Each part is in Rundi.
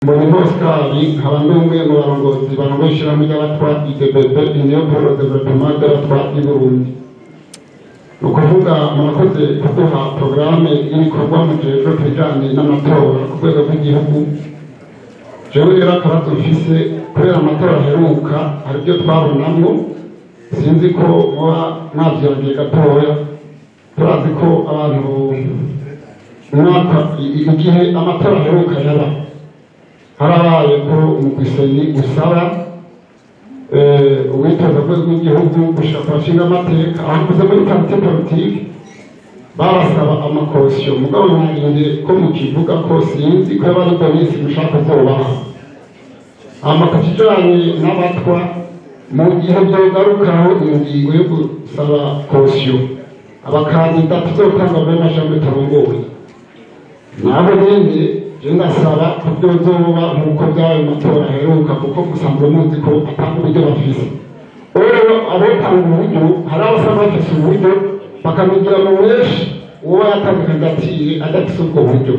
Muri Oscari habandumwe mu barongozi barongoshira mu y'abatwa IDBB Union pour le développement de l'Abatwa du Burundi. Ukuvuga murakoze kuduha programme y'ibikorwa mu gihe kijanye n'amatora ku rwego rw'igihugu. Jewe rero akabazo mfise kubera amatora aheruka hari ibyo twabonamwo sinzi ko muba mwavyongeye gatoya turazi ko abantu umwaka igihe amatora aheruka yaba harabaye ko umugwiseni usaba uwitoza rw'igihugu gushaka bashinga amateka abakoze muri parti politique babasaba amakosiyo mugabo mwirinde ko mukivuga ko sinzi ko bari bonisi gushaka kuzobaha amakijanye n'abatwa mu gihe byogarukaho ingingo yo gusaba kosiyo abakandida tuzotanga muri majambo tarongoye nabo nyene ndasaba kubyozoba nkuko byawe matora aheruka kuko musanzwe muzi ko atanga uburyo bafise rero abotanga uburyo hari abasaba bafise uburyo bakamigira mu benshi uwo yatanze kandidatire adafise ubwo buryo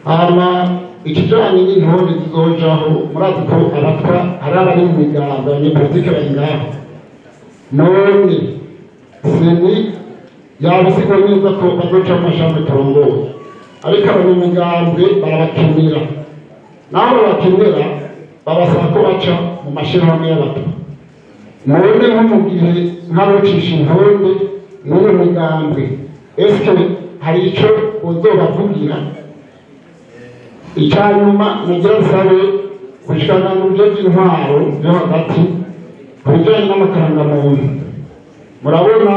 hama ikijanye n'intore zizojaho murazi ko abatwa hari abari mu migambo abanyepolitike bari ngaho none seni yabisigwa neza ko bazoca mu mashamba tarongoye ariko abanyamigambwe barabakenera naho bakenera babasaba ko baca mu mashirahamwe y'abatwa none nko mu gihe nk'abocisha intonde n'uyu migambwe eske hari ico uzobavugira icyanyuma nagira nsabe gushikana mu byo by'intwaro byo hagati ku bijanye n'amakarangamuntu murabona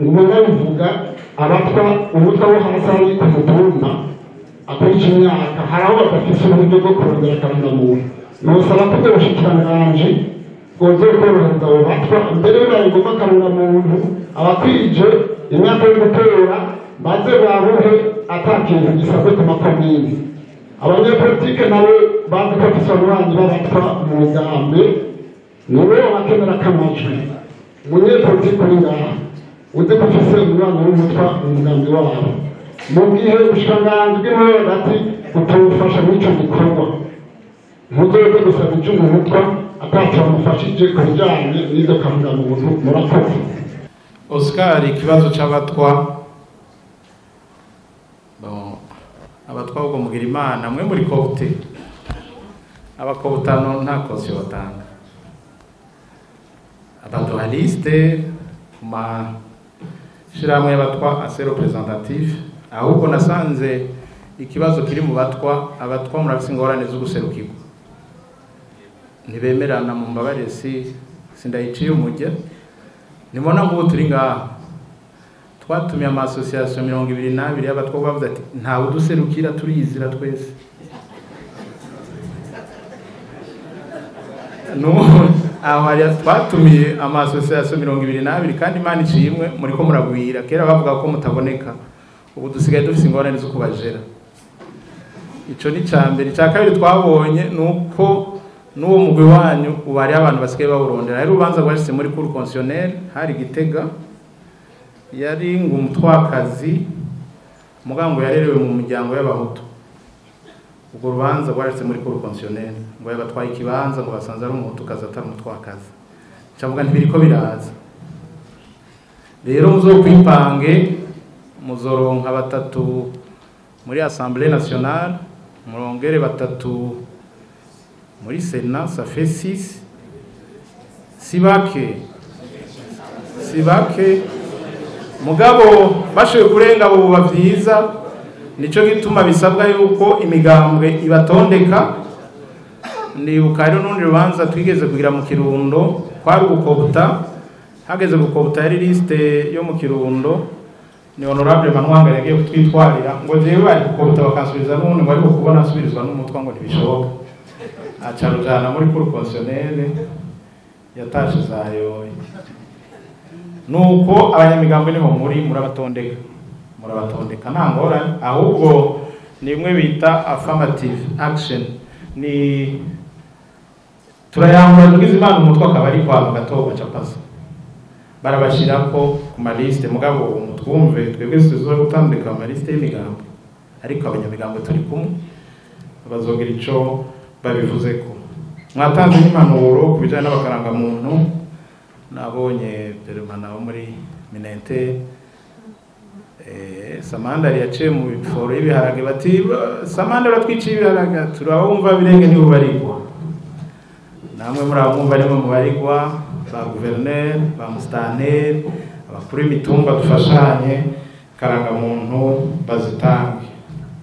ngumenya bivuga abatwa umutwe wo hasi ari ku mutumba akurikira imyaka hari aho badafise uburyo bwo kurondera akarangamuntu nosaba ko ubwo bushikiranganji bwozokorohereza abo batwa mbere bibaye ngombwa akarangamuntu abakwije imyaka yo gutora maze baruhe ata kintu gisabwe ku makomine abanyepolitike nabo bazi ko afise ababanyi b'abatwa mu migambi nibo bakenera akamajwi umunyepolitike uri ngaha uzi ko ufise umwana w'umutwa mu mugambi wabo mu gihe ubushikiranganji bw'intore hagati butofasha n'ico gikorwa ntuzoze gusaba ico umutwa ataco bamufashije ku bijanye n'izo karangamuntu murakoze. Oscar, ikibazo c'abatwa abatwa ubwo mugira imana mwe muri kopte abakobutano nta kosiyo batanga abadualiste kuma shiramwe y'abatwa ase representatif ahubwo nasanze ikibazo kiri mu batwa abatwa murafise ingorane zo guserukirwa ntibemerana mu mbabare sindayiciye umujya nimona ngo turi ngaha twatumiye ama association 22 y'abatwa bavuze ati nta uduserukira turizira twese no aho hari twatumiye ama association 22 kandi imana icimwe muri ko muragwira kera bavuga ko mutaboneka ubu dusigaye dufise ingorane zo kubajera ico ni cambere cya kabiri twabonye nuko n'uwo mugwi wanyu ubari abantu basigaye bawurondera rero ubanza gwashitse muri cour constitutionnelle hari Gitega yari ngo umutwakazi mugango yarerewe mu muryango y'abahutu ubwo rubanza gwashitse muri cour constitutionnelle ngo yabatwaye ikibanza ngo basanze ari umuhutu kaza atari umutwakazi cavuga ntibiriko biraza rero muzokwipange muzoronka batatu muri Assemblée nationale murongere batatu muri Sénat, ça fait 6 sibake mugabo bashoye kurenga abo bavyiza nico gituma bisabwa yuko imigambwe ibatondeka ndibuka rero n'undi rubanza twigeze kugira mu Kirundo kwari gukobta hageze gukobta yari liste yo mu Kirundo ni honorable Manwanga yagiye kutwitwarira ngo jewe bari gukobta bakansubiza n'undi ngo ariko kubona asubirizwa n'umutwa ngo ntibishoboka acarujana muri cour constitutionnelle yatashe zayo nuko abanyamigambo niho muri murabatondeka nta ngorane ahubwo nimwe bita affirmative action ni turayangura tugize imana umutwe akaba ari kwa gatoba capasa barabashirako ku maliste mugabo umutwumve twebwe tuzo gutandika amaliste y'imigambo ariko abanyamigambo turi kumwe bazogira ico babivuzeko. Mwatanze n'impanuro ku bijanye n'abakarangamuntu, nabonye peremana wo muri Minente Samandari yaciye mu biforo y'ibiharage bati Samandari batwiciye ibiharage turabumva birenge nibo barigwa, namwe murabumva nimwe mu barigwa, ba gouverneur ba mustanteri abakuru b'imitumba dufashanye karangamuntu bazitange.